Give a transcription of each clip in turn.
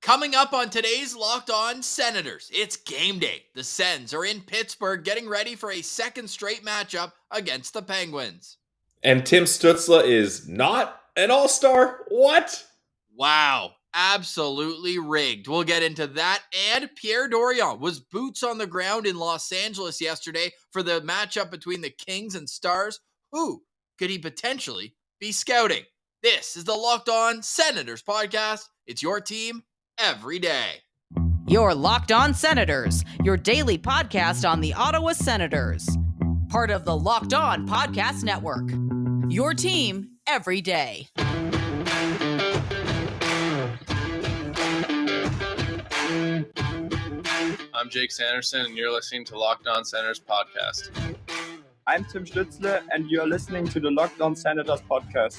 Coming up on today's Locked On Senators, it's game day. The Sens are in Pittsburgh getting ready for a second straight matchup against the Penguins. And Tim Stützle is not an All-Star? What? Wow, absolutely rigged. We'll get into that. And Pierre Dorion was boots on the ground in Los Angeles yesterday for the matchup between the Kings and Stars. Who could he potentially be scouting? This is the Locked On Senators podcast. It's your team every day. You're Locked On Senators, your daily podcast on the Ottawa Senators. Part of the Locked On Podcast Network. Your team every day. I'm Jake Sanderson, and you're listening to Locked On Senators podcast. I'm Tim Stützle, and you're listening to the Locked On Senators podcast.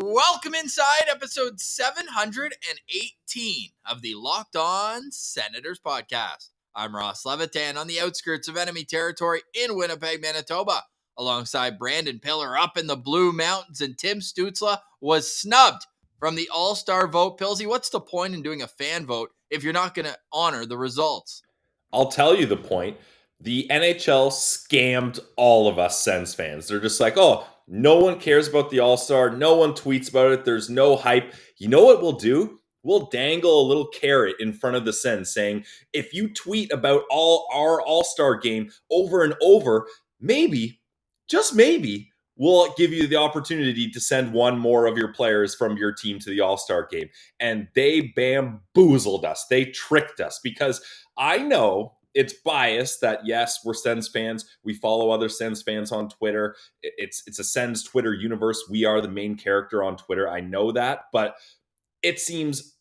Welcome inside episode 718 of the Locked On Senators podcast. I'm Ross Levitan on the outskirts of enemy territory in Winnipeg, Manitoba, alongside Brandon Piller up in the Blue Mountains, and Tim Stützle was snubbed from the All-Star vote. Pilsy, what's the point in doing a fan vote if you're not going to honor the results? I'll tell you the point. The NHL scammed all of us Sens fans. They're just like, oh, no one cares about the All-Star. No one tweets about it. There's no hype. You know what we'll do? We'll dangle a little carrot in front of the Sens saying, if you tweet about our All-Star game over and over, maybe, just maybe, we'll give you the opportunity to send one more of your players from your team to the All-Star game. And they bamboozled us. They tricked us because I know it's biased that, yes, we're Sens fans. We follow other Sens fans on Twitter. It's a Sens Twitter universe. We are the main character on Twitter. I know that, but it seems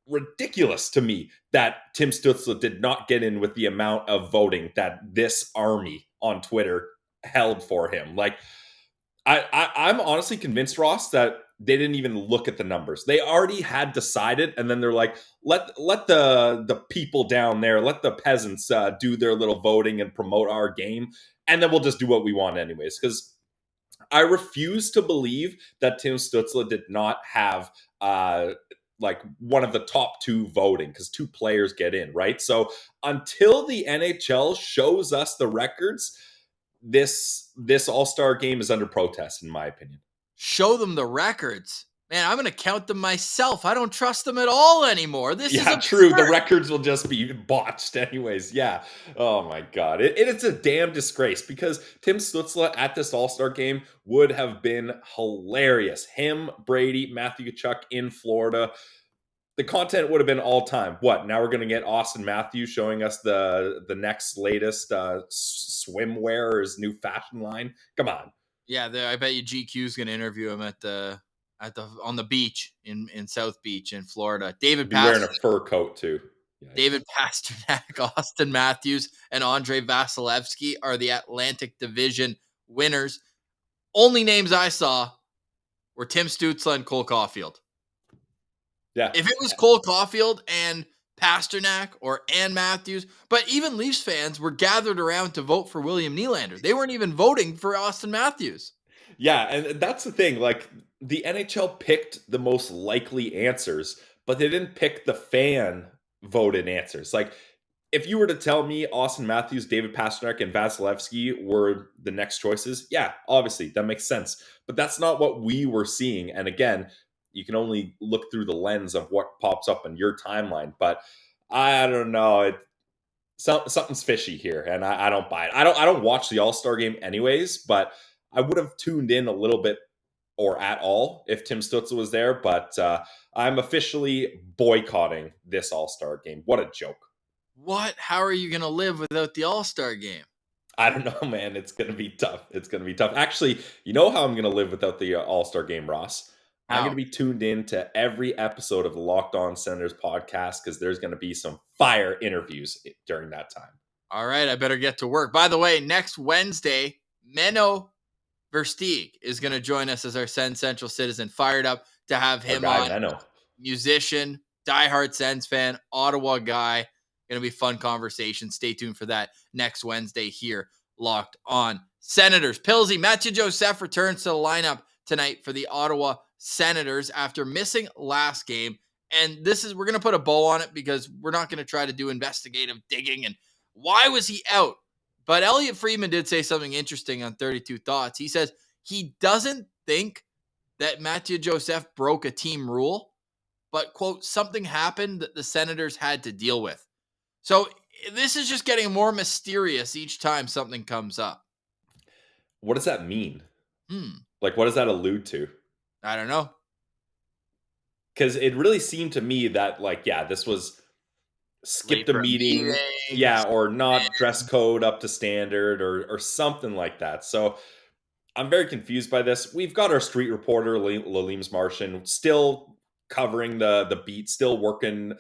ridiculous to me that Tim Stützle did not get in with the amount of voting that this army on Twitter held for him. Like, I'm honestly convinced, Ross, that they didn't even look at the numbers. They already had decided, and then they're like, let the people down there, let the peasants do their little voting and promote our game, and then we'll just do what we want anyways. Because I refuse to believe that Tim Stützle did not have like one of the top two voting, because two players get in, right? So until the NHL shows us the records, this All-Star game is under protest, in my opinion. Show them the records. Man, I'm going to count them myself. I don't trust them at all anymore. This is true. The records will just be botched anyways. Yeah. Oh, my God. It's a damn disgrace because Tim Stützle at this All-Star game would have been hilarious. Him, Brady, Mathieu Joseph in Florida. The content would have been all time. What? Now we're going to get Austin Matthews showing us the next latest swimwear or his new fashion line. Come on. Yeah, I bet you GQ is going to interview him on the beach in South Beach in Florida. David Pasternak wearing a fur coat too. Yikes. David Pasternak, Austin Matthews, and Andrei Vasilevsky are the Atlantic Division winners. Only names I saw were Tim Stützle and Cole Caulfield. Yeah. If it was Cole Caulfield and Pasternak and Matthews, but even Leafs fans were gathered around to vote for William Nylander. They weren't even voting for Austin Matthews. Yeah, and that's the thing. Like, the NHL picked the most likely answers, but they didn't pick the fan voted answers. Like, if you were to tell me Austin Matthews, David Pasternak, and Vasilevsky were the next choices, yeah, obviously, that makes sense. But that's not what we were seeing. And again, you can only look through the lens of what pops up in your timeline. But I don't know. Something's fishy here, and I don't buy it. I don't watch the All-Star game anyways, but I would have tuned in a little bit or at all if Tim Stützle was there. But I'm officially boycotting this All-Star game. What a joke. What? How are you going to live without the All-Star game? I don't know, man. It's going to be tough. Actually, you know how I'm going to live without the All-Star game, Ross? I'm going to be tuned in to every episode of the Locked On Senators podcast because there's going to be some fire interviews during that time. All right, I better get to work. By the way, next Wednesday, Menno Versteeg is going to join us as our Sens Central citizen. Fired up to have him on. Menno. Musician, diehard Sens fan, Ottawa guy. Going to be fun conversation. Stay tuned for that next Wednesday here, Locked On Senators. Pilsy, Mathieu Joseph returns to the lineup tonight for the Ottawa Senators after missing last game. And we're going to put a bow on it because we're not going to try to do investigative digging and why was he out? But Elliot Friedman did say something interesting on 32 Thoughts. He says he doesn't think that Mathieu Joseph broke a team rule, but, quote, something happened that the Senators had to deal with. So this is just getting more mysterious each time something comes up. What does that mean? Like, what does that allude to? I don't know. Because it really seemed to me that, like, yeah, this was skipped a meeting, or not dress code up to standard or something like that. So I'm very confused by this. We've got our street reporter, Laleem's Martian, still covering the beat, still working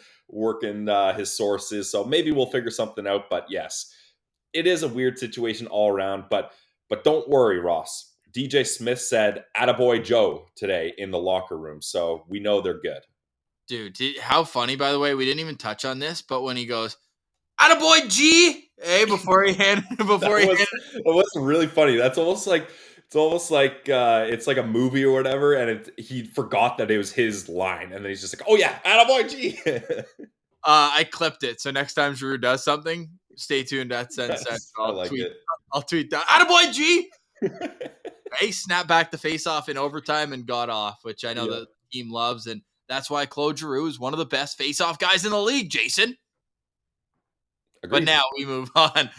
his sources. So maybe we'll figure something out. But yes, it is a weird situation all around. But don't worry, Ross. DJ Smith said, "Attaboy Joe" today in the locker room. So we know they're good. Dude, how funny, by the way, we didn't even touch on this, but when he goes, "Attaboy G," hey, It was really funny. That's almost like it's like a movie or whatever, and he forgot that it was his line, and then he's just like, "Oh yeah, attaboy G." I clipped it, so next time Drew does something, stay tuned at Sens Fans. I'll tweet that, "Attaboy G." Hey, snapped back the face-off in overtime and got off, which I know the team loves, and that's why Claude Giroux is one of the best face-off guys in the league, Jason. Agreed. But now we move on.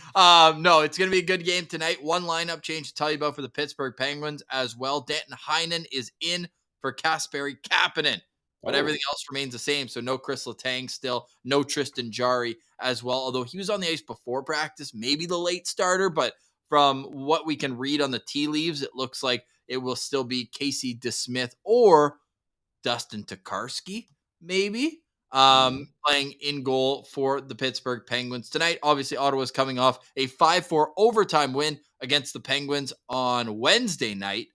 No, it's going to be a good game tonight. One lineup change to tell you about for the Pittsburgh Penguins as well. Danton Heinen is in for Kasperi Kapanen, but everything else remains the same. So no Chris Letang still, no Tristan Jarry as well, although he was on the ice before practice, maybe the late starter, but from what we can read on the tea leaves, it looks like it will still be Casey DeSmith or Dustin Tokarski, maybe, playing in goal for the Pittsburgh Penguins tonight. Obviously, Ottawa's coming off a 5-4 overtime win against the Penguins on Wednesday night.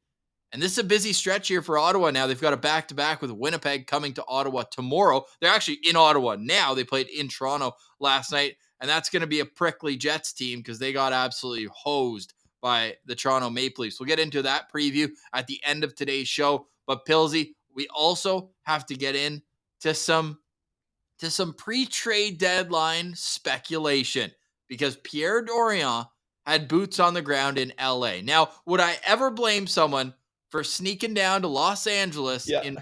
And this is a busy stretch here for Ottawa now. They've got a back-to-back with Winnipeg coming to Ottawa tomorrow. They're actually in Ottawa now. They played in Toronto last night. And that's going to be a prickly Jets team because they got absolutely hosed by the Toronto Maple Leafs. We'll get into that preview at the end of today's show. But Pilsy, we also have to get into some pre-trade deadline speculation because Pierre Dorion had boots on the ground in LA. Now, would I ever blame someone for sneaking down to Los Angeles in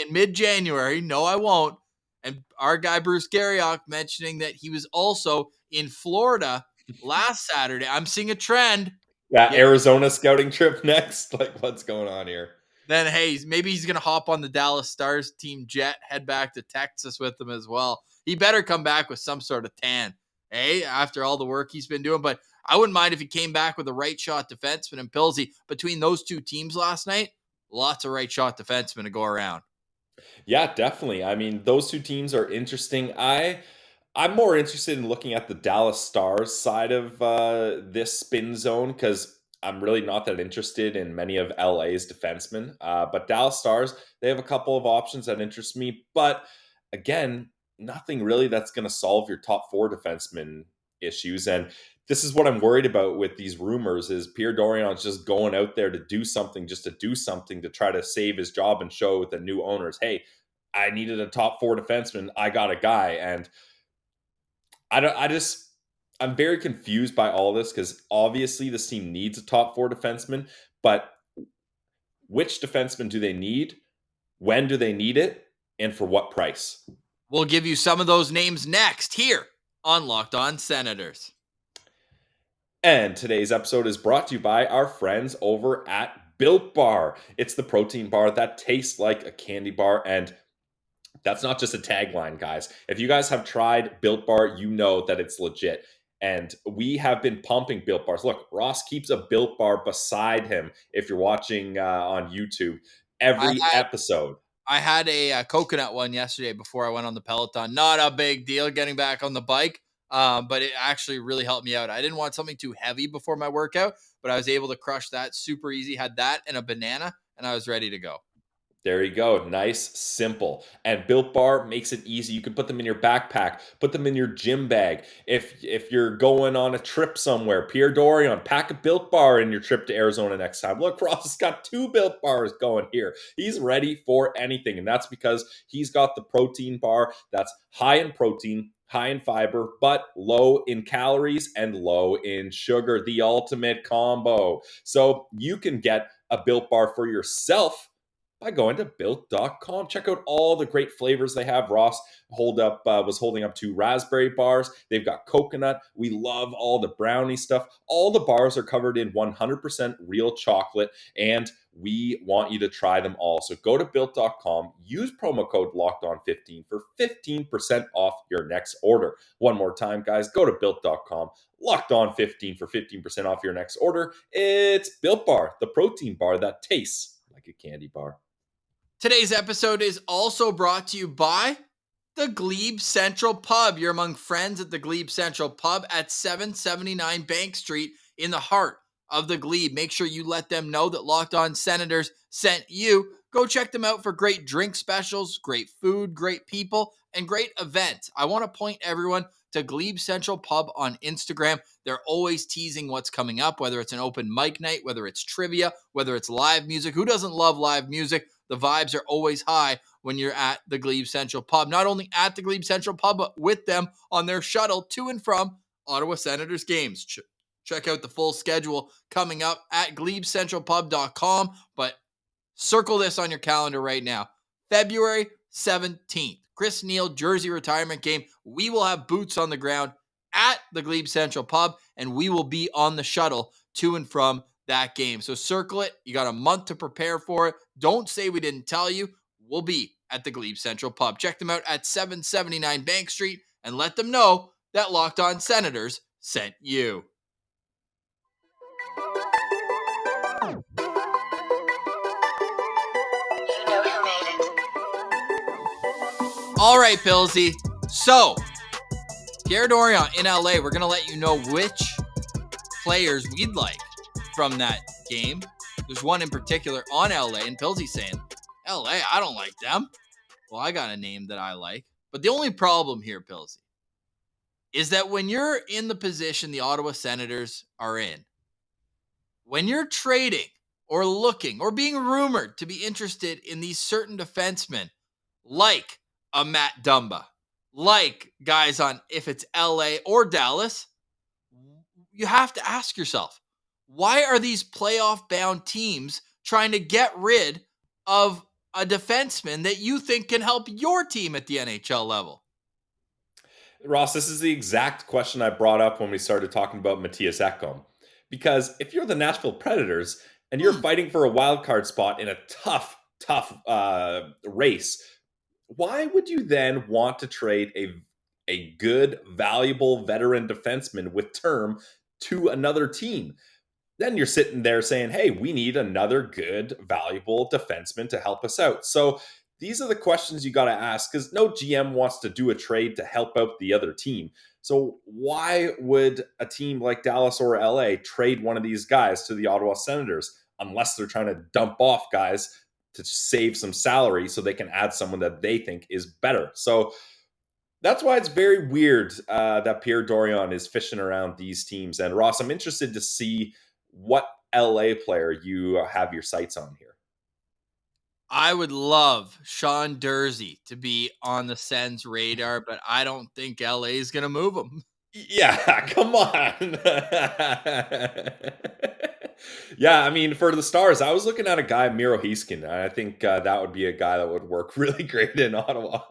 mid-January? No, I won't. And our guy Bruce Garriock mentioning that he was also in Florida last Saturday. I'm seeing a trend. Yeah, Arizona scouting trip next. Like, what's going on here? Then, hey, maybe he's going to hop on the Dallas Stars team jet, head back to Texas with them as well. He better come back with some sort of tan, after all the work he's been doing. But I wouldn't mind if he came back with a right shot defenseman. And Pilsy, between those two teams last night, lots of right shot defensemen to go around. Yeah, definitely. I mean, those two teams are interesting. I'm more interested in looking at the Dallas Stars side of this spin zone because I'm really not that interested in many of LA's defensemen. But Dallas Stars, they have a couple of options that interest me. But again, nothing really that's going to solve your top four defenseman issues. And this is what I'm worried about with these rumors is Pierre Dorion's just going out there to do something, to try to save his job and show the new owners, hey, I needed a top four defenseman. I got a guy. And I'm very confused by all this because obviously this team needs a top four defenseman, but which defenseman do they need? When do they need it? And for what price? We'll give you some of those names next here on Locked On Senators. And today's episode is brought to you by our friends over at Built Bar. It's the protein bar that tastes like a candy bar, and that's not just a tagline, guys. If you guys have tried Built Bar, you know that it's legit. And we have been pumping Built Bars. Look, Ross keeps a Built Bar beside him if you're watching on YouTube every episode. I had a coconut one yesterday before I went on the Peloton. Not a big deal getting back on the bike, but it actually really helped me out. I didn't want something too heavy before my workout, but I was able to crush that super easy. Had that and a banana, and I was ready to go. There you go. Nice, simple. And Built Bar makes it easy. You can put them in your backpack, put them in your gym bag. If you're going on a trip somewhere, Pierre Dorion, pack a Built Bar in your trip to Arizona next time. Look, Ross has got 2 Built Bars going here. He's ready for anything. And that's because he's got the protein bar that's high in protein, high in fiber, but low in calories and low in sugar. The ultimate combo. So you can get a Built Bar for yourself by going to built.com. Check out all the great flavors they have. Ross was holding up 2 raspberry bars. They've got coconut. We love all the brownie stuff. All the bars are covered in 100% real chocolate, and we want you to try them all. So go to built.com, use promo code LOCKEDON15 for 15% off your next order. One more time, guys, go to built.com, LOCKEDON15 for 15% off your next order. It's Built Bar, the protein bar that tastes like a candy bar. Today's episode is also brought to you by the Glebe Central Pub. You're among friends at the Glebe Central Pub at 779 Bank Street in the heart of the Glebe. Make sure you let them know that Locked On Senators sent you. Go check them out for great drink specials, great food, great people, and great events. I want to point everyone to Glebe Central Pub on Instagram. They're always teasing what's coming up, whether it's an open mic night, whether it's trivia, whether it's live music. Who doesn't love live music? The vibes are always high when you're at the Glebe Central Pub. Not only at the Glebe Central Pub, but with them on their shuttle to and from Ottawa Senators games. Check out the full schedule coming up at glebecentralpub.com. But circle this on your calendar right now. February 17th, Chris Neil jersey retirement game. We will have boots on the ground at the Glebe Central Pub, and we will be on the shuttle to and from that game. So circle it. You got a month to prepare for it. Don't say we didn't tell you. We'll be at the Glebe Central Pub. Check them out at 779 Bank Street and let them know that Locked On Senators sent you. All right, Pillsy. So, Pierre Dorion in LA, we're going to let you know which players we'd like from that game. There's one in particular on LA, and Pillsy's saying, LA, I don't like them. Well, I got a name that I like. But the only problem here, Pillsy, is that when you're in the position the Ottawa Senators are in, when you're trading or looking or being rumored to be interested in these certain defensemen, like a Matt Dumba, like guys on if it's LA or Dallas, you have to ask yourself, why are these playoff-bound teams trying to get rid of a defenseman that you think can help your team at the NHL level? Ross, this is the exact question I brought up when we started talking about Matthias Ekholm. Because if you're the Nashville Predators and you're fighting for a wild card spot in a tough race, why would you then want to trade a good, valuable veteran defenseman with term to another team? Then you're sitting there saying, hey, we need another good, valuable defenseman to help us out. So these are the questions you got to ask, because no GM wants to do a trade to help out the other team. So why would a team like Dallas or LA trade one of these guys to the Ottawa Senators unless they're trying to dump off guys to save some salary so they can add someone that they think is better? So that's why it's very weird that Pierre Dorion is fishing around these teams. And Ross, I'm interested to see what LA player you have your sights on here. I would love Sean Durzi to be on the Sens radar, but I don't think LA is going to move him. Yeah, come on. Yeah, I mean, for the Stars, I was looking at a guy, Miro Heiskanen, and I think that would be a guy that would work really great in Ottawa.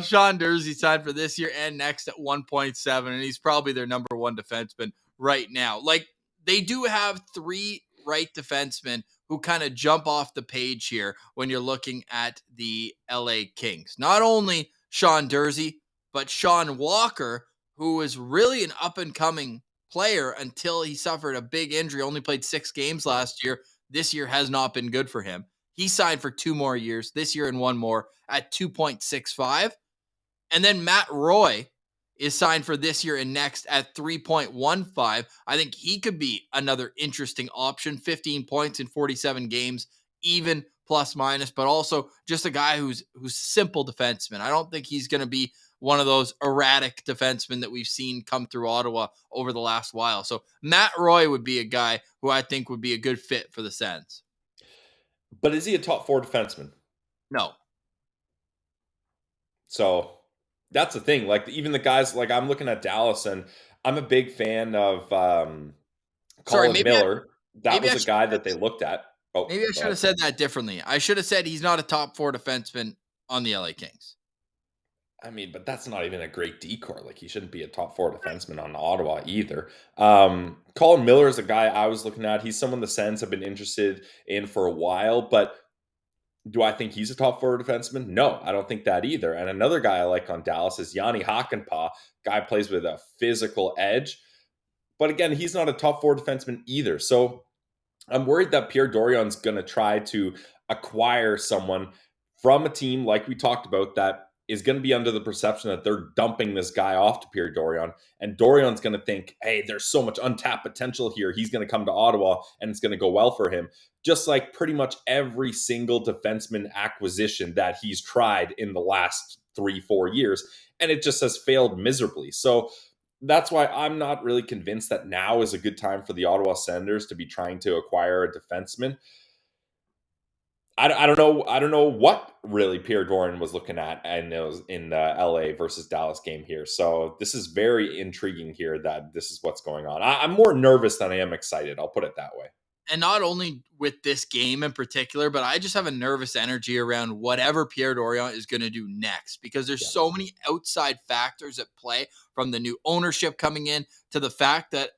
Sean Durzi signed for this year and next at 1.7, and he's probably their number one defenseman right now. Like, they do have 3 right defensemen who kind of jump off the page here when you're looking at the LA Kings. Not only Sean Durzi, but Sean Walker, who was really an up-and-coming player until he suffered a big injury, only played 6 games last year. This year has not been good for him. He signed for 2 more years, this year and 1 more, at 2.65. And then Matt Roy is signed for this year and next at 3.15. I think he could be another interesting option. 15 points in 47 games, even plus minus, but also just a guy who's simple defenseman. I don't think he's going to be one of those erratic defensemen that we've seen come through Ottawa over the last while. So Matt Roy would be a guy who I think would be a good fit for the Sens. But is he a top 4 defenseman? No. So that's the thing. Like, even the guys, like, I'm looking at Dallas, and I'm a big fan of Colin Miller. That was a guy that they looked at. Oh, maybe I should have said that differently. I should have said he's not a top 4 defenseman on the LA Kings. I mean, but that's not even a great decor. Like, he shouldn't be a top 4 defenseman on Ottawa either. Colin Miller is a guy I was looking at. He's someone the Sens have been interested in for a while, but do I think he's a top 4 defenseman? No, I don't think that either. And another guy I like on Dallas is Yanni Hakanpää. Guy plays with a physical edge. But again, he's not a top 4 defenseman either. So I'm worried that Pierre Dorion's going to try to acquire someone from a team like we talked about that is going to be under the perception that they're dumping this guy off to Pierre Dorion. And Dorion's going to think, hey, there's so much untapped potential here. He's going to come to Ottawa and it's going to go well for him. Just like pretty much every single defenseman acquisition that he's tried in the last 3-4 years. And it just has failed miserably. So that's why I'm not really convinced that now is a good time for the Ottawa Senators to be trying to acquire a defenseman. I don't know what really Pierre Dorion was looking at in the LA versus Dallas game here. So this is very intriguing here that this is what's going on. I'm more nervous than I am excited. I'll put it that way. And not only with this game in particular, but I just have a nervous energy around whatever Pierre Dorion is going to do next, because there's so many outside factors at play, from the new ownership coming in to the fact that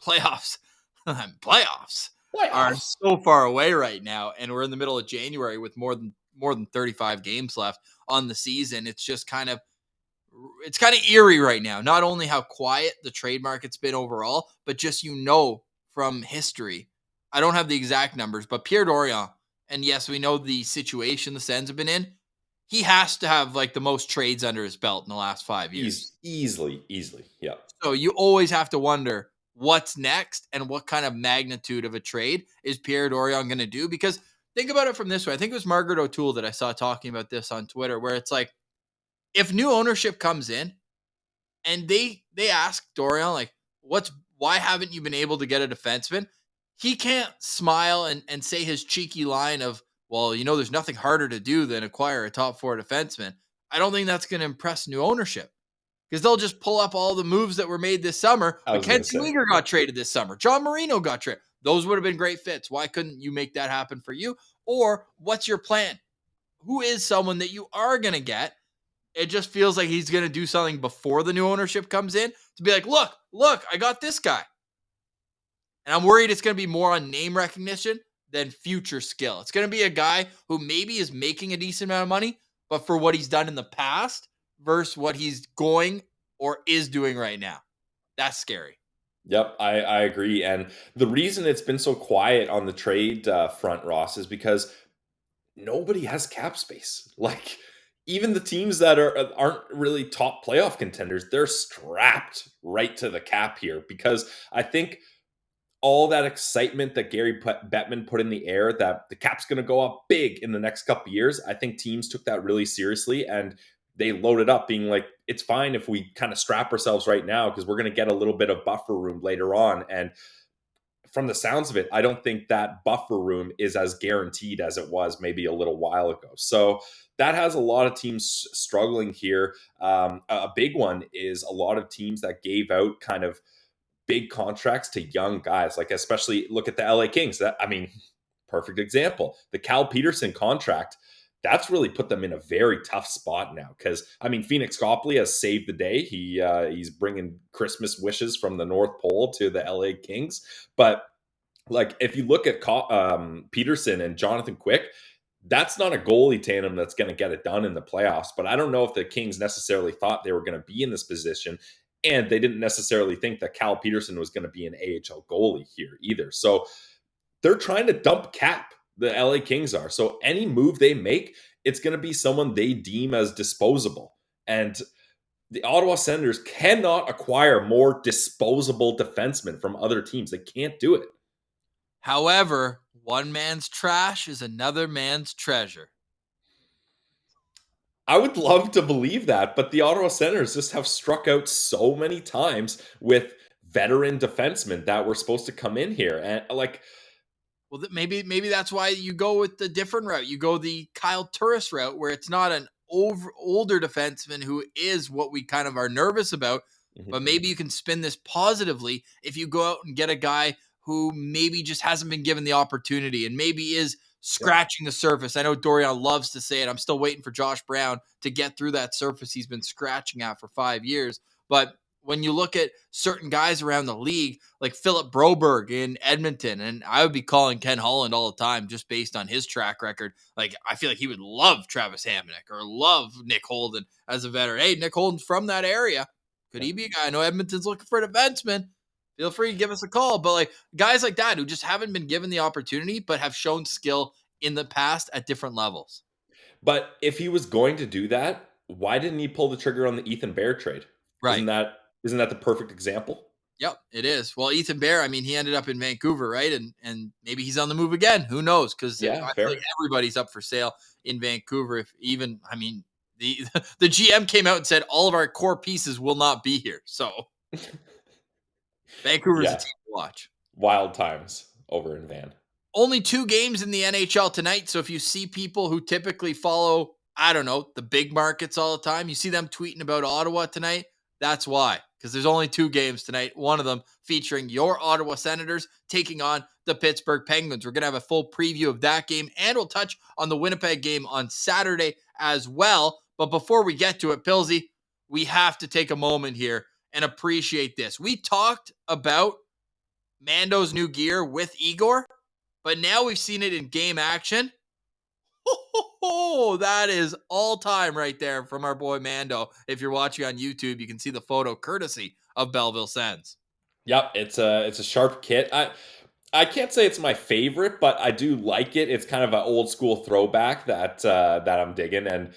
playoffs are so far away right now, and we're in the middle of January with more than 35 games left on the season. It's just kind of eerie right now. Not only how quiet the trade market's been overall, but just, from history, I don't have the exact numbers, but Pierre Dorion, and yes, we know the situation the Sens have been in, he has to have like the most trades under his belt in the last 5 years. Easily. Yeah. So you always have to wonder what's next and what kind of magnitude of a trade is Pierre Dorion going to do? Because think about it from this way. I think it was Margaret O'Toole that I saw talking about this on Twitter, where it's like, if new ownership comes in and they ask Dorion, like, why haven't you been able to get a defenseman? He can't smile and say his cheeky line of, well, there's nothing harder to do than acquire a top 4 defenseman. I don't think that's going to impress new ownership, because they'll just pull up all the moves that were made this summer. Mackenzie Weegar got traded this summer. John Marino got traded. Those would have been great fits. Why couldn't you make that happen for you? Or what's your plan? Who is someone that you are going to get? It just feels like he's going to do something before the new ownership comes in to be like, look, I got this guy. And I'm worried it's going to be more on name recognition than future skill. It's going to be a guy who maybe is making a decent amount of money, but for what he's done in the past versus what he's going or is doing right now. That's scary. Yep, I agree. And the reason it's been so quiet on the trade front, Ross, is because nobody has cap space. Like, even the teams that aren't really top playoff contenders, they're strapped right to the cap here, because I think all that excitement that Gary Bettman put in the air that the cap's going to go up big in the next couple of years, I think teams took that really seriously, and they loaded up being like, it's fine if we kind of strap ourselves right now because we're going to get a little bit of buffer room later on. And from the sounds of it, I don't think that buffer room is as guaranteed as it was maybe a little while ago. So that has a lot of teams struggling here. A big one is a lot of teams that gave out kind of big contracts to young guys, like especially look at the LA Kings. Perfect example. The Cal Peterson contract, that's really put them in a very tough spot now, because Phoenix Copley has saved the day. He's bringing Christmas wishes from the North Pole to the LA Kings. But like, if you look at Peterson and Jonathan Quick, that's not a goalie tandem that's going to get it done in the playoffs. But I don't know if the Kings necessarily thought they were going to be in this position. And they didn't necessarily think that Cal Peterson was going to be an AHL goalie here either. So they're trying to dump cap, the LA Kings are. So any move they make, it's going to be someone they deem as disposable. And the Ottawa Senators cannot acquire more disposable defensemen from other teams. They can't do it. However, One man's trash is another man's treasure. I would love to believe that, but the Ottawa Senators just have struck out so many times with veteran defensemen that were supposed to come in here. And Well, maybe that's why you go with the different route. You go the Kyle Turris route, where it's not an older defenseman who is what we kind of are nervous about, but maybe you can spin this positively if you go out and get a guy who maybe just hasn't been given the opportunity and maybe is scratching the surface. I know Dorion loves to say it. I'm still waiting for Josh Brown to get through that surface he's been scratching at for 5 years. But when you look at certain guys around the league, like Philip Broberg in Edmonton, and I would be calling Ken Holland all the time just based on his track record. Like, I feel like he would love Travis Hamonic or love Nick Holden as a veteran. Hey, Nick Holden's from that area. Could he be a guy? I know Edmonton's looking for a defenseman. Feel free to give us a call. But like guys like that who just haven't been given the opportunity, but have shown skill in the past at different levels. But if he was going to do that, why didn't he pull the trigger on the Ethan Bear trade? Right. Isn't that the perfect example? Yep, it is. Well, Ethan Bear, I mean, he ended up in Vancouver, right? And maybe he's on the move again. Who knows? Because I feel like everybody's up for sale in Vancouver. If even, I mean, the GM came out and said all of our core pieces will not be here. So Vancouver's a team to watch. Wild times over in Van. Only 2 games in the NHL tonight. So if you see people who typically follow, I don't know, the big markets all the time, you see them tweeting about Ottawa tonight, that's why. Because there's only 2 games tonight. One of them featuring your Ottawa Senators taking on the Pittsburgh Penguins. We're going to have a full preview of that game, and we'll touch on the Winnipeg game on Saturday as well. But before we get to it, Pilsy, we have to take a moment here and appreciate this. We talked about Mando's new gear with Igor, but now we've seen it in game action. Oh, that is all time right there from our boy Mando. If you're watching on YouTube, you can see the photo courtesy of Belleville Sens. Yep, it's a sharp kit. I can't say it's my favorite, but I do like it. It's kind of an old school throwback that I'm digging, and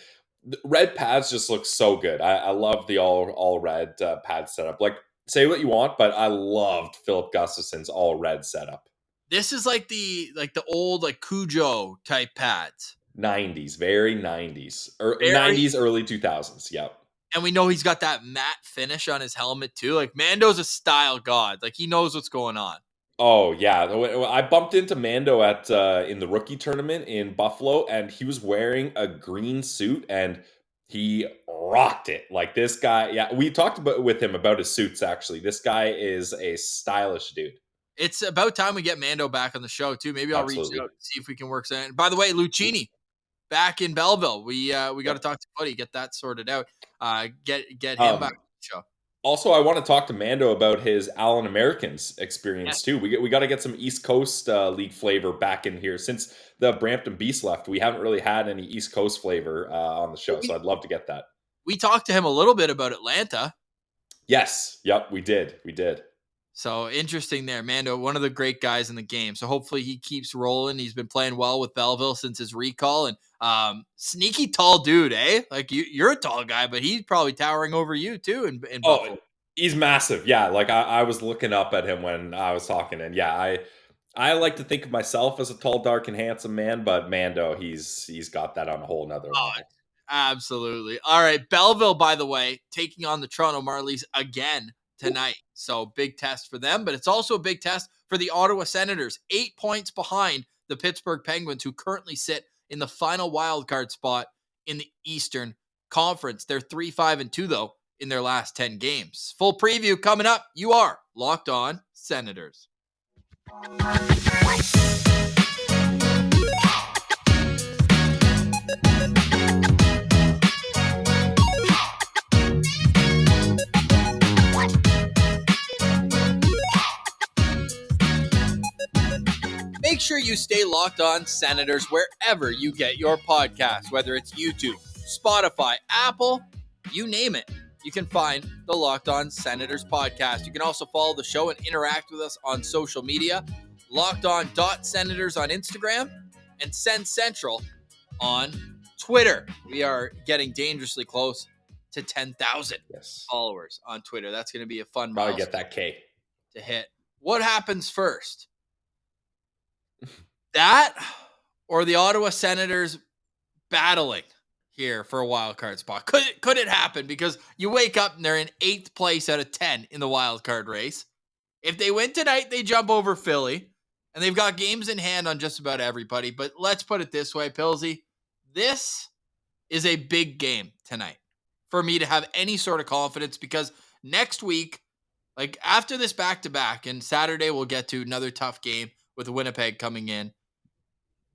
the red pads just look so good. I love the all red pad setup. Like, say what you want, but I loved Philip Gustafson's all red setup. This is like the old like Cujo type pads. 90s, very 90s. 90s, early 2000s, yep. And we know he's got that matte finish on his helmet too. Like, Mando's a style god. Like, he knows what's going on. Oh, yeah. I bumped into Mando at in the rookie tournament in Buffalo, and he was wearing a green suit, and he rocked it. Like, this guy, yeah, we talked with him about his suits, actually. This guy is a stylish dude. It's about time we get Mando back on the show too. Maybe I'll reach out and see if we can work something. By the way, Lucchini back in Belleville. We got to talk to Buddy, get that sorted out. Get him back on the show. Also, I want to talk to Mando about his Allen Americans experience too. We got to get some East Coast League flavor back in here. Since the Brampton Beast left, we haven't really had any East Coast flavor on the show, so I'd love to get that. We talked to him a little bit about Atlanta. Yes. Yep, we did. So interesting there, Mando, one of the great guys in the game. So hopefully he keeps rolling. He's been playing well with Belleville since his recall, and sneaky tall dude, eh? Like you're a tall guy, but he's probably towering over you too. In Buffalo. He's massive. Yeah, like I was looking up at him when I was talking, and yeah, I like to think of myself as a tall, dark, and handsome man, but Mando, he's got that on a whole nother level. Absolutely. All right, Belleville, by the way, taking on the Toronto Marlies again tonight. So big test for them, but it's also a big test for the Ottawa Senators. 8 points behind the Pittsburgh Penguins, who currently sit in the final wildcard spot in the Eastern Conference. They're 3-5-2, though, in their last 10 games. Full preview coming up. You are Locked On Senators. Make sure you stay locked on Senators wherever you get your podcasts, whether it's YouTube, Spotify, Apple, you name it. You can find the Locked On Senators podcast. You can also follow the show and interact with us on social media. LockedOn.Senators on Instagram and Send Central on Twitter. We are getting dangerously close to 10,000 followers on Twitter. That's going to be a fun milestone. Probably get that K to hit. What happens first? That or the Ottawa Senators battling here for a wild card spot. Could it happen? Because you wake up and they're in 8th place out of 10 in the wild card race. If they win tonight, they jump over Philly, and they've got games in hand on just about everybody. But let's put it this way, Pilsy. This is a big game tonight for me to have any sort of confidence, because next week, like after this back-to-back, and Saturday we'll get to another tough game with Winnipeg coming in.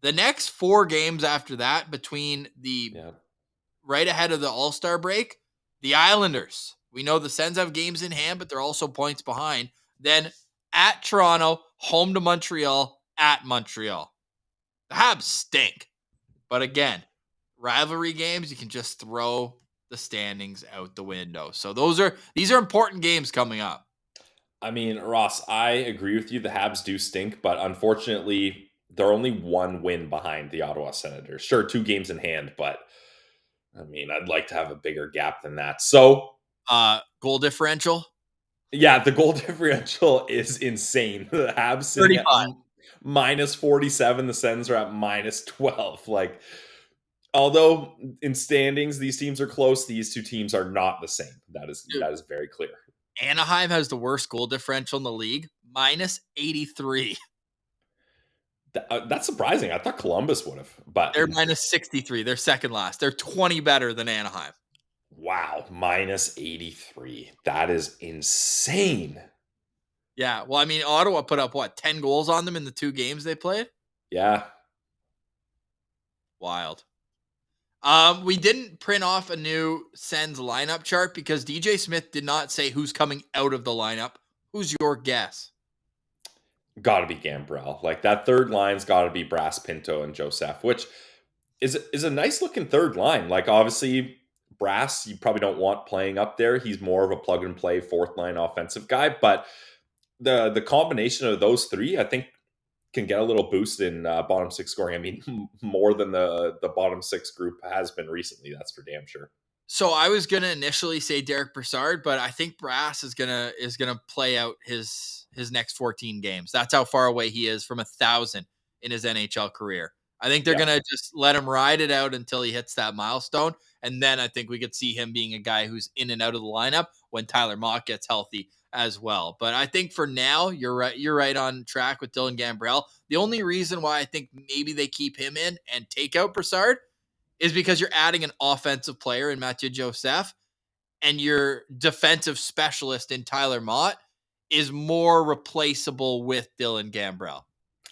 The next 4 games after that, between the right ahead of the All-Star break, the Islanders. We know the Sens have games in hand, but they're also points behind. Then at Toronto, home to Montreal, at Montreal. The Habs stink. But again, rivalry games, you can just throw the standings out the window. So these are important games coming up. I mean, Ross, I agree with you. The Habs do stink, but unfortunately, they're only 1 win behind the Ottawa Senators. Sure, 2 games in hand, but I mean, I'd like to have a bigger gap than that. So, goal differential? Yeah, the goal differential is insane. The Habs sitting 35. at minus 47. The Sens are at minus 12. Like, although in standings these teams are close, these 2 teams are not the same. That is very clear. Anaheim has the worst goal differential in the league, minus 83. That's surprising. I thought Columbus would have, but they're minus 63. They're second last. They're 20 better than Anaheim. Wow, minus 83. That is insane. Yeah, well, I mean, Ottawa put up, 10 goals on them in the 2 games they played? Yeah. Wild. We didn't print off a new Sens lineup chart because DJ Smith did not say who's coming out of the lineup. Who's your guess? Got to be Gambrell. Like, that third line's got to be Brass, Pinto, and Joseph, which is a nice looking third line. Like, obviously, Brass, you probably don't want playing up there. He's more of a plug and play 4th line offensive guy, but the combination of those 3, I think, can get a little boost in bottom 6 scoring. I mean, more than the bottom 6 group has been recently. That's for damn sure. So I was gonna initially say Derek Brassard, but I think Brass is gonna play out his next 14 games. That's how far away he is from 1,000 in his NHL career. I think they're gonna just let him ride it out until he hits that milestone, and then I think we could see him being a guy who's in and out of the lineup when Tyler Mott gets healthy as well. But I think for now, you're right. You're right on track with Dylan Gambrell. The only reason why I think maybe they keep him in and take out Brassard is because you're adding an offensive player in Mathieu Joseph, and your defensive specialist in Tyler Mott is more replaceable with Dylan Gambrell.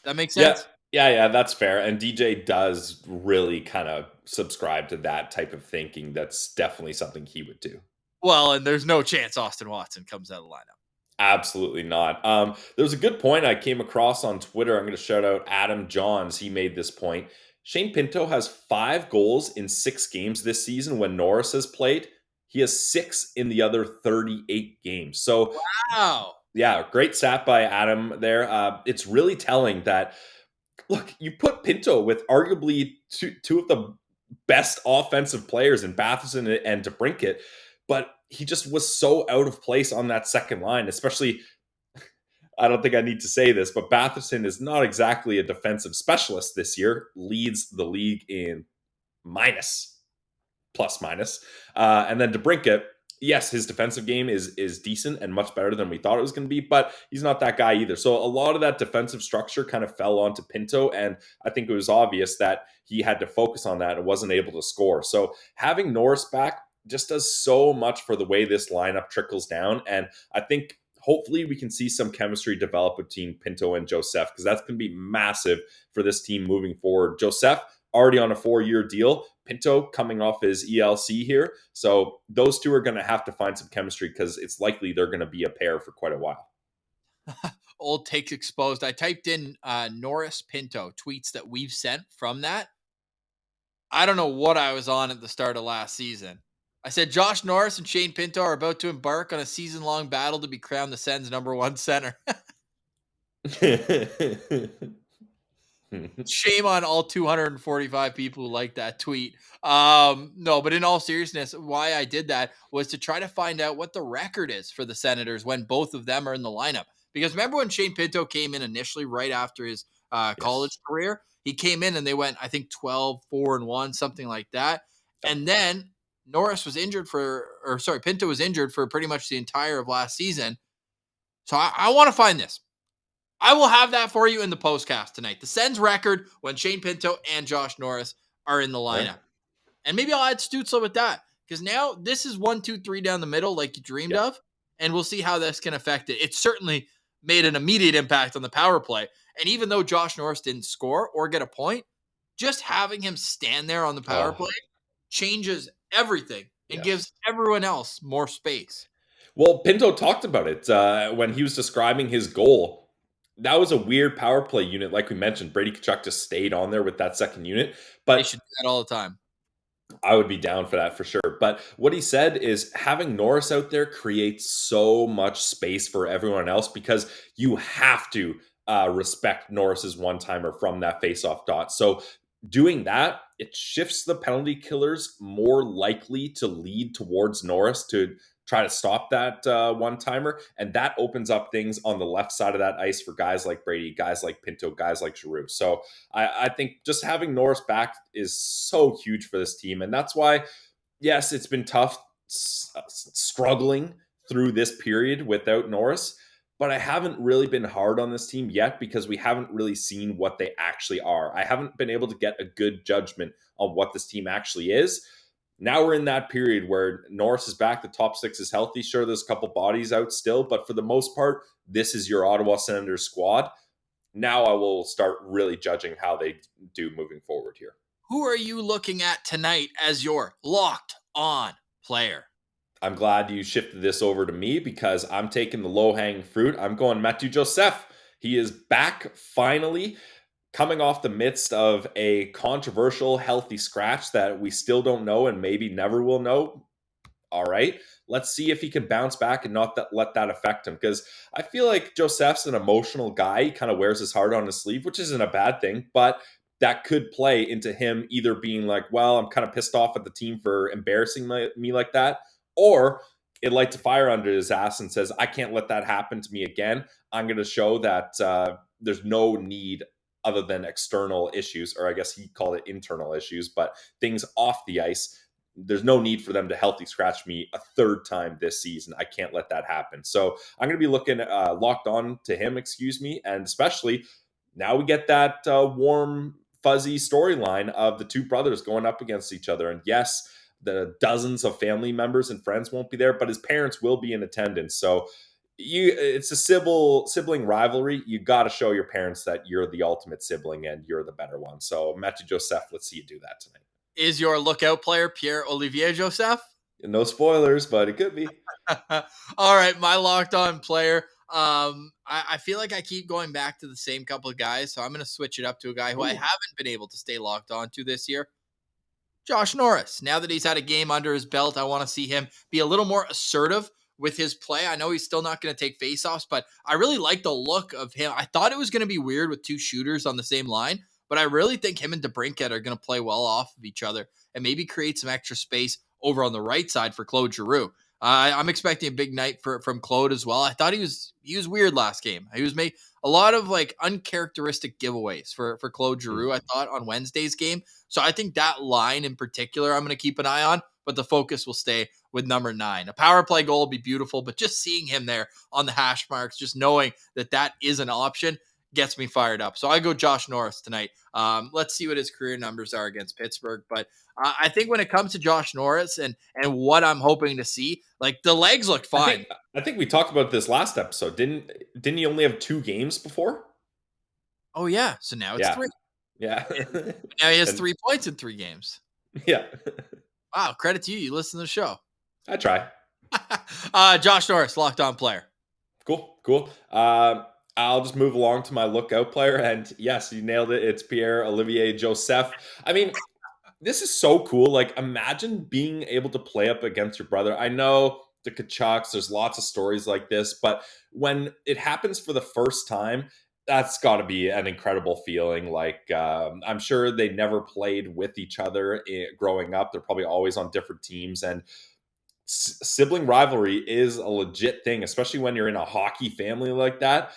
That makes sense? Yeah, that's fair. And DJ does really kind of subscribe to that type of thinking. That's definitely something he would do. Well, and there's no chance Austin Watson comes out of the lineup. Absolutely not. There was a good point I came across on Twitter. I'm going to shout out Adam Johns. He made this point. Shane Pinto has 5 goals in 6 games this season when Norris has played. He has 6 in the other 38 games. So, wow. Yeah, great stat by Adam there. It's really telling that, look, you put Pinto with arguably two of the best offensive players in Batherson and DeBrincat, but he just was so out of place on that second line, especially, I don't think I need to say this, but Batherson is not exactly a defensive specialist this year, leads the league in plus minus. And then DeBrincat, yes, his defensive game is decent and much better than we thought it was going to be, but he's not that guy either. So a lot of that defensive structure kind of fell onto Pinto, and I think it was obvious that he had to focus on that and wasn't able to score. So having Norris back just does so much for the way this lineup trickles down, and I think hopefully we can see some chemistry develop between Pinto and Joseph, because that's going to be massive for this team moving forward. Joseph already on a 4-year deal. Pinto coming off his ELC here. So those 2 are going to have to find some chemistry, because it's likely they're going to be a pair for quite a while. Old takes exposed. I typed in Norris Pinto tweets that we've sent from that. I don't know what I was on at the start of last season. I said Josh Norris and Shane Pinto are about to embark on a season-long battle to be crowned the Sens' #1 center. Shame on all 245 people who liked that tweet. No, but in all seriousness, why I did that was to try to find out what the record is for the Senators when both of them are in the lineup. Because remember when Shane Pinto came in initially right after his college career. He came in and they went, I think, 12-4-1, something like that. And then Pinto was injured for pretty much the entire of last season. So I want to find this. I will have that for you in the postcast tonight. The Sens record when Shane Pinto and Josh Norris are in the lineup. Right. And maybe I'll add Stützle with that. Because now this is 1, 2, 3 down the middle like you dreamed of. And we'll see how this can affect it. It certainly made an immediate impact on the power play. And even though Josh Norris didn't score or get a point, just having him stand there on the power play changes everything and gives everyone else more space. Well, Pinto talked about it when he was describing his goal. That was a weird power play unit. Like we mentioned, Brady Tkachuk just stayed on there with that second unit. But They should do that all the time. I would be down for that for sure. But what he said is having Norris out there creates so much space for everyone else because you have to respect Norris's one-timer from that face-off dot. So doing that, it shifts the penalty killers more likely to lead towards Norris to try to stop that one-timer. And that opens up things on the left side of that ice for guys like Brady, guys like Pinto, guys like Giroux. So I think just having Norris back is so huge for this team. And that's why, yes, it's been tough struggling through this period without Norris. But I haven't really been hard on this team yet because we haven't really seen what they actually are. I haven't been able to get a good judgment on what this team actually is. Now we're in that period where Norris is back. The top six is healthy. Sure, there's a couple bodies out still, but for the most part, this is your Ottawa Senators squad. Now I will start really judging how they do moving forward here. Who are you looking at tonight as your locked on player? I'm glad you shifted this over to me because I'm taking the low-hanging fruit. I'm going Mathieu Joseph. He is back finally, coming off the midst of a controversial healthy scratch that we still don't know and maybe never will know. All right, let's see if he can bounce back and not let that affect him, because I feel like Joseph's an emotional guy. He kind of wears his heart on his sleeve, which isn't a bad thing, but that could play into him either being like, well, I'm kind of pissed off at the team for embarrassing me like that, or it lights a fire under his ass and says, I can't let that happen to me again. I'm going to show that there's no need other than external issues, or I guess he called it internal issues, but things off the ice. There's no need for them to healthy scratch me a third time this season. I can't let that happen. So I'm going to be looking locked on to him, and especially now we get that warm, fuzzy storyline of the two brothers going up against each other. And yes, the dozens of family members and friends won't be there, but his parents will be in attendance. So it's a sibling rivalry. You got to show your parents that you're the ultimate sibling and you're the better one. So Mathieu Joseph, let's see you do that tonight. Is your lookout player Pierre Joseph? No spoilers, but it could be. All right, my locked on player. I feel like I keep going back to the same couple of guys, so I'm going to switch it up to a guy who I haven't been able to stay locked on to this year. Josh Norris. Now that he's had a game under his belt, I want to see him be a little more assertive with his play. I know he's still not going to take faceoffs, but I really like the look of him. I thought it was going to be weird with two shooters on the same line, but I really think him and DeBrincat are going to play well off of each other and maybe create some extra space over on the right side for Claude Giroux. I'm expecting a big night from Claude as well. I thought he was weird last game. He was made a lot of like uncharacteristic giveaways for Claude Giroux, I thought, on Wednesday's game. So I think that line in particular I'm going to keep an eye on, but the focus will stay with number 9. A power play goal would be beautiful, but just seeing him there on the hash marks, just knowing that is an option, gets me fired up. So I go Josh Norris tonight. Let's see what his career numbers are against Pittsburgh. But I think when it comes to Josh Norris and what I'm hoping to see, like the legs look fine. I think we talked about this last episode. Didn't he only have 2 games before? Oh yeah. So now it's 3. Yeah. Now he has 3 points in 3 games. Yeah. Wow. Credit to you. You listen to the show. I try. Josh Norris, locked on player. Cool. I'll just move along to my lookout player. And yes, you nailed it. It's Pierre Joseph. I mean, this is so cool. Like, imagine being able to play up against your brother. I know the Tkachuks, there's lots of stories like this, but when it happens for the first time, that's got to be an incredible feeling. Like, I'm sure they never played with each other growing up. They're probably always on different teams. And sibling rivalry is a legit thing, especially when you're in a hockey family like that.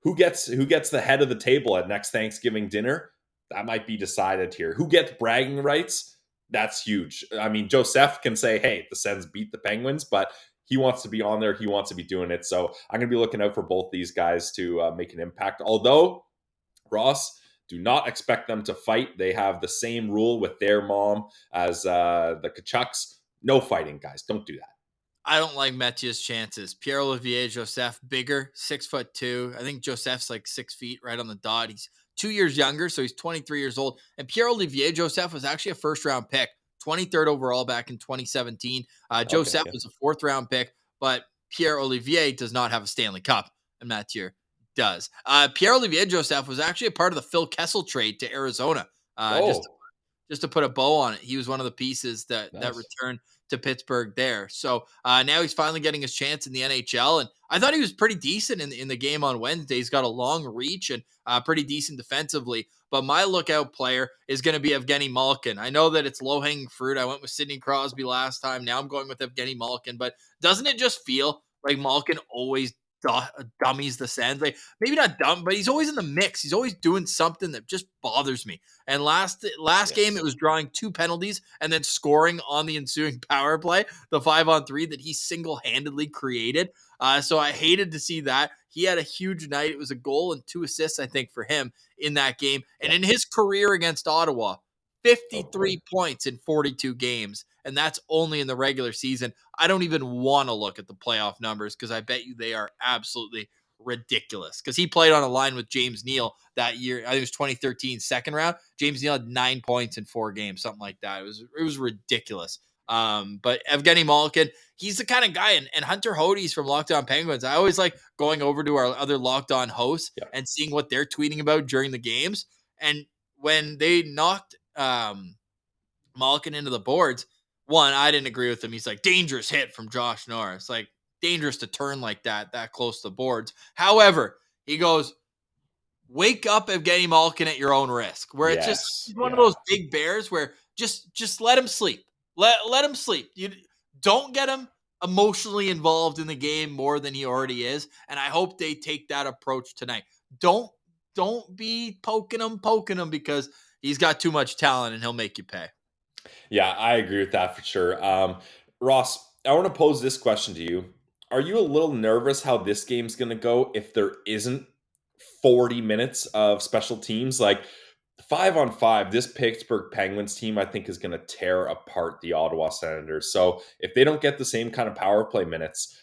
who gets the head of the table at next Thanksgiving dinner? That might be decided here. Who gets bragging rights? That's huge. I mean, Joseph can say, hey, the Sens beat the Penguins, but he wants to be on there. He wants to be doing it. So I'm going to be looking out for both these guys to make an impact. Although, Ross, do not expect them to fight. They have the same rule with their mom as the Kachucks. No fighting, guys. Don't do that. I don't like Mathieu's chances. Pierre Joseph, bigger, 6'2". I think Joseph's like 6 feet right on the dot. He's 2 years younger, so he's 23 years old. And Pierre Joseph was actually a first-round pick, 23rd overall back in 2017. Joseph was a fourth-round pick, but Pierre does not have a Stanley Cup, and Mathieu does. Pierre Joseph was actually a part of the Phil Kessel trade to Arizona. Just to put a bow on it, he was one of the pieces that returned to Pittsburgh there. So now he's finally getting his chance in the NHL. And I thought he was pretty decent in the game on Wednesday. He's got a long reach and pretty decent defensively. But my lookout player is going to be Evgeny Malkin. I know that it's low-hanging fruit. I went with Sidney Crosby last time. Now I'm going with Evgeny Malkin. But doesn't it just feel like Malkin always dummies the Sens? Like, maybe not dumb, but he's always in the mix. He's always doing something that just bothers me. And last game, it was drawing 2 penalties and then scoring on the ensuing power play, the 5-on-3 that he single-handedly created. So I hated to see that. He had a huge night. It was a goal and 2 assists, I think, for him in that game. And in his career against Ottawa, 53 points in 42 games. And that's only in the regular season. I don't even want to look at the playoff numbers because I bet you they are absolutely ridiculous. Because he played on a line with James Neal that year. I think it was 2013 second round. James Neal had 9 points in 4 games, something like that. It was ridiculous. But Evgeny Malkin, he's the kind of guy, and Hunter Hodes from Locked On Penguins. I always like going over to our other Locked On hosts and seeing what they're tweeting about during the games. And when they knocked Malkin into the boards, one, I didn't agree with him. He's like, dangerous hit from Josh Norris. Like, dangerous to turn like that close to the boards. However, he goes, wake up Evgeny Malkin at your own risk. Where it's just one of those big bears where just let him sleep. Let him sleep. You don't get him emotionally involved in the game more than he already is. And I hope they take that approach tonight. Don't be poking him because he's got too much talent and he'll make you pay. Yeah, I agree with that for sure. Ross, I want to pose this question to you. Are you a little nervous how this game's going to go if there isn't 40 minutes of special teams? Like 5-on-5, this Pittsburgh Penguins team, I think, is going to tear apart the Ottawa Senators. So if they don't get the same kind of power play minutes,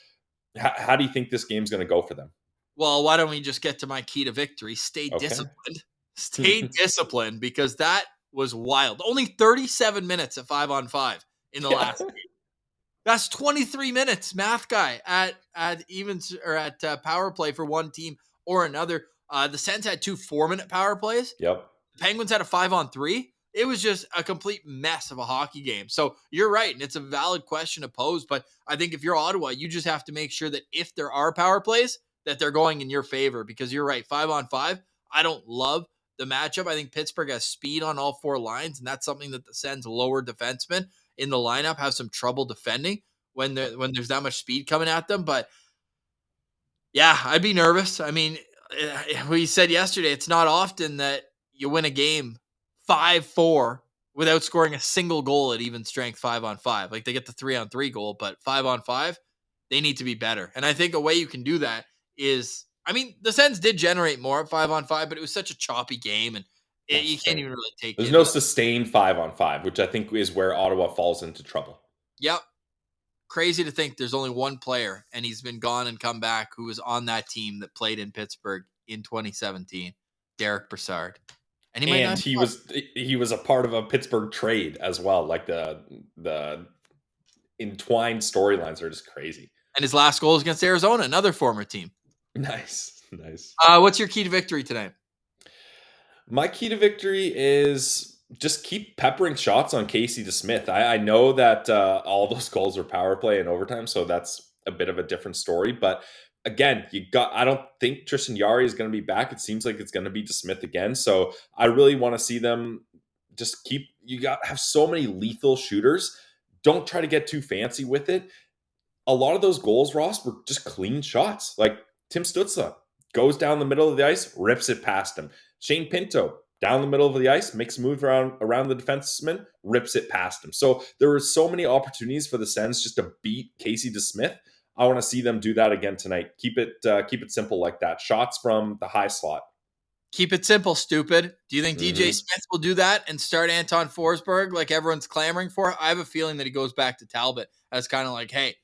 how do you think this game's going to go for them? Well, why don't we just get to my key to victory? Stay disciplined. Stay disciplined, because that was wild. Only 37 minutes at 5-on-5 in the last game. That's 23 minutes, math guy, at evens or at power play for one team or another. The Sens had 2 4-minute power plays. Yep. The Penguins had a 5-on-3. It was just a complete mess of a hockey game. So you're right, and it's a valid question to pose. But I think if you're Ottawa, you just have to make sure that if there are power plays, that they're going in your favor, because you're right. 5-on-5, I don't love the matchup. I think Pittsburgh has speed on all 4 lines, and that's something that the Sens lower defensemen in the lineup have some trouble defending when there's that much speed coming at them. But yeah, I'd be nervous. I mean, we said yesterday, it's not often that you win a game 5-4 without scoring a single goal at even strength 5-on-5. Like, they get the 3-on-3 goal, but 5-on-5, they need to be better. And I think a way you can do that is, I mean, the Sens did generate more at 5-on-5, but it was such a choppy game, and you can't even really take it. There's no sustained 5-on-5, which I think is where Ottawa falls into trouble. Yep. Crazy to think there's only one player, and he's been gone and come back, who was on that team that played in Pittsburgh in 2017, Derek Brassard. And he was a part of a Pittsburgh trade as well. Like the entwined storylines are just crazy. And his last goal is against Arizona, another former team. Nice. What's your key to victory tonight? My key to victory is just keep peppering shots on Casey DeSmith. I know that all those goals are power play and overtime, so that's a bit of a different story. But again, I don't think Tristan Jarry is going to be back. It seems like it's going to be DeSmith again. So I really want to see them just have so many lethal shooters. Don't try to get too fancy with it. A lot of those goals, Ross, were just clean shots. Like Tim Stützle, goes down the middle of the ice, rips it past him. Shane Pinto, down the middle of the ice, makes a move around the defenseman, rips it past him. So there were so many opportunities for the Sens just to beat Casey DeSmith. I want to see them do that again tonight. Keep it simple like that. Shots from the high slot. Keep it simple, stupid. Do you think DJ Mhm. Smith will do that and start Anton Forsberg like everyone's clamoring for? I have a feeling that he goes back to Talbot as kind of like, hey,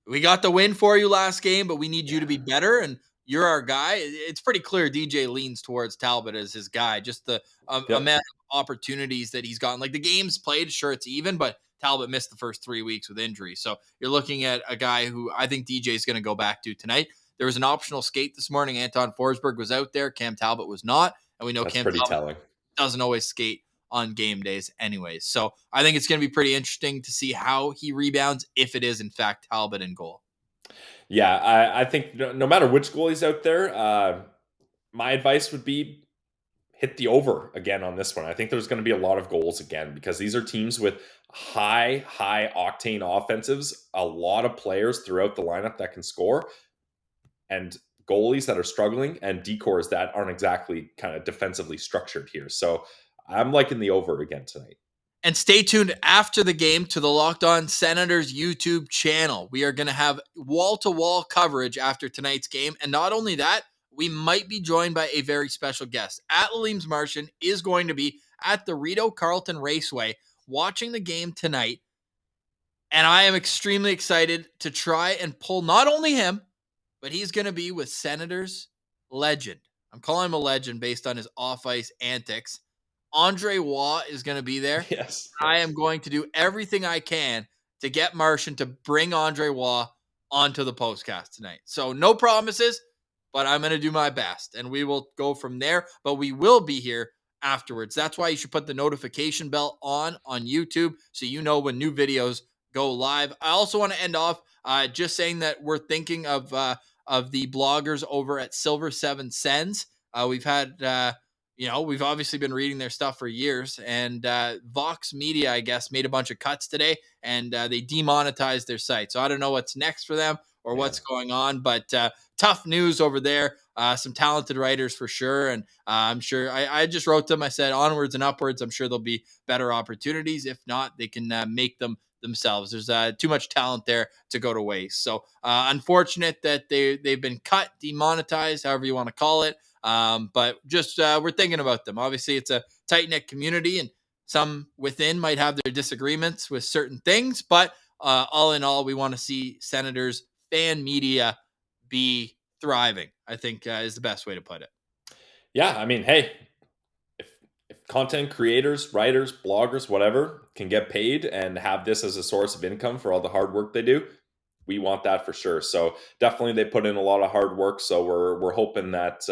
we got the win for you last game, but we need you to be better, and you're our guy. It's pretty clear DJ leans towards Talbot as his guy. Just the Yep. amount of opportunities that he's gotten. Like the games played, sure, it's even, but Talbot missed the first 3 weeks with injury. So you're looking at a guy who I think DJ is going to go back to tonight. There was an optional skate this morning. Anton Forsberg was out there. Cam Talbot was not. And we know That's Cam pretty Talbot telling. doesn't always skate on game days anyways. So I think it's going to be pretty interesting to see how he rebounds if it is, in fact, Talbot in goal. Yeah, I think no matter which goalie's out there, my advice would be hit the over again on this one. I think there's going to be a lot of goals again because these are teams with high octane offensives, a lot of players throughout the lineup that can score, and goalies that are struggling and decors that aren't exactly kind of defensively structured here. So I'm liking the over again tonight. And stay tuned after the game to the Locked On Senators YouTube channel. We are going to have wall-to-wall coverage after tonight's game. And not only that, we might be joined by a very special guest. At Martian is going to be at the Rito Carlton Raceway watching the game tonight. And I am extremely excited to try and pull not only him, but he's going to be with Senators legend. I'm calling him a legend based on his off-ice antics. Andre Waugh is going to be there. Yes. I am going to do everything I can to get Martian to bring Andre Waugh onto the postcast tonight. So no promises, but I'm going to do my best, and we will go from there. But we will be here afterwards. That's why you should put the notification bell on YouTube so you know when new videos go live. I also want to end off just saying that we're thinking of the bloggers over at Silver 7 Sens. We've had we've obviously been reading their stuff for years, and Vox Media, I guess, made a bunch of cuts today, and they demonetized their site. So I don't know what's next for them or what's going on, but tough news over there. Some talented writers for sure, and I'm sure I just wrote them. I said onwards and upwards. I'm sure there'll be better opportunities. If not, they can make them themselves. There's too much talent there to go to waste. So unfortunate that they've been cut, demonetized, however you want to call it. But just we're thinking about them. Obviously, it's a tight-knit community, and some within might have their disagreements with certain things. But all in all, we want to see Senators fan media be thriving, I think is the best way to put it. Yeah, I mean, hey, if content creators, writers, bloggers, whatever, can get paid and have this as a source of income for all the hard work they do, we want that for sure. So definitely they put in a lot of hard work. So we're hoping that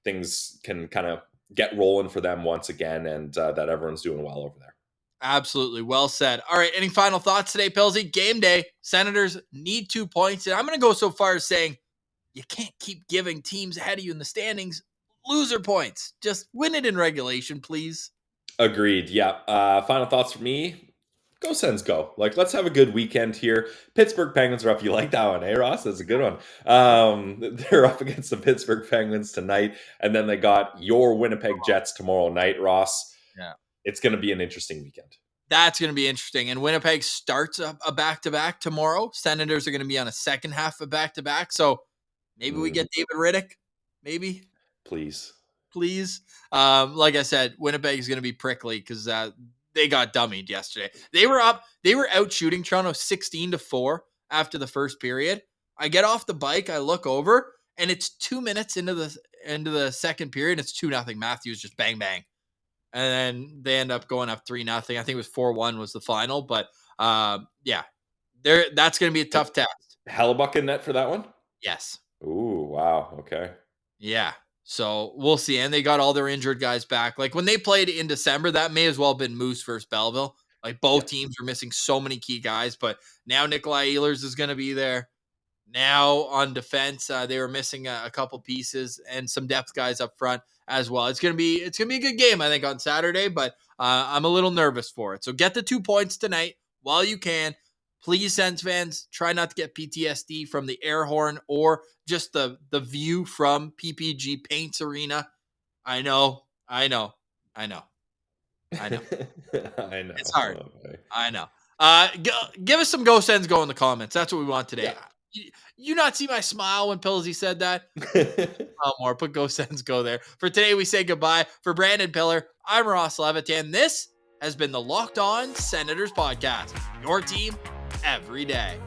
things can kind of get rolling for them once again, and that everyone's doing well over there. Absolutely. Well said. All right. Any final thoughts today, Pilsy? Game day. Senators need 2 points. And I'm going to go so far as saying you can't keep giving teams ahead of you in the standings loser points. Just win it in regulation, please. Agreed. Yeah. Final thoughts for me. Go Sens, go. Like, let's have a good weekend here. Pittsburgh Penguins are up. You like that one, eh, Ross? That's a good one. They're up against the Pittsburgh Penguins tonight, and then they got your Winnipeg Jets tomorrow night, Ross. Yeah. It's going to be an interesting weekend. That's going to be interesting. And Winnipeg starts a back-to-back tomorrow. Senators are going to be on a second half of back-to-back. So maybe we get David Riddick. Maybe. Please. Like I said, Winnipeg is going to be prickly because they got dummied yesterday. They were out shooting Toronto 16-4 after the first period. I get off the bike, I look over, and it's 2 minutes into the second period. It's 2-0. Matthews just bang bang, and then they end up going up 3-0. I think it was 4-1 was the final, but yeah, that's going to be a tough test. Hellebuck in net for that one? Yes. Ooh, wow. Okay. Yeah. So we'll see. And they got all their injured guys back. Like when they played in December, that may as well have been Moose versus Belleville. Like both teams were missing so many key guys, but now Nikolai Ehlers is going to be there. Now on defense, they were missing a couple pieces and some depth guys up front as well. It's gonna be a good game, I think, on Saturday, but I'm a little nervous for it. So get the 2 points tonight while you can. Please, Sens fans, try not to get PTSD from the air horn or just the view from PPG Paints Arena. I know. I know. It's hard. I know. Give us some Go Sens Go in the comments. That's what we want today. Yeah. You not see my smile when Pillsy said that? More. Put Go Sens Go there. For today, we say goodbye. For Brandon Piller, I'm Ross Levitan. This has been the Locked On Senators podcast. Your team every day.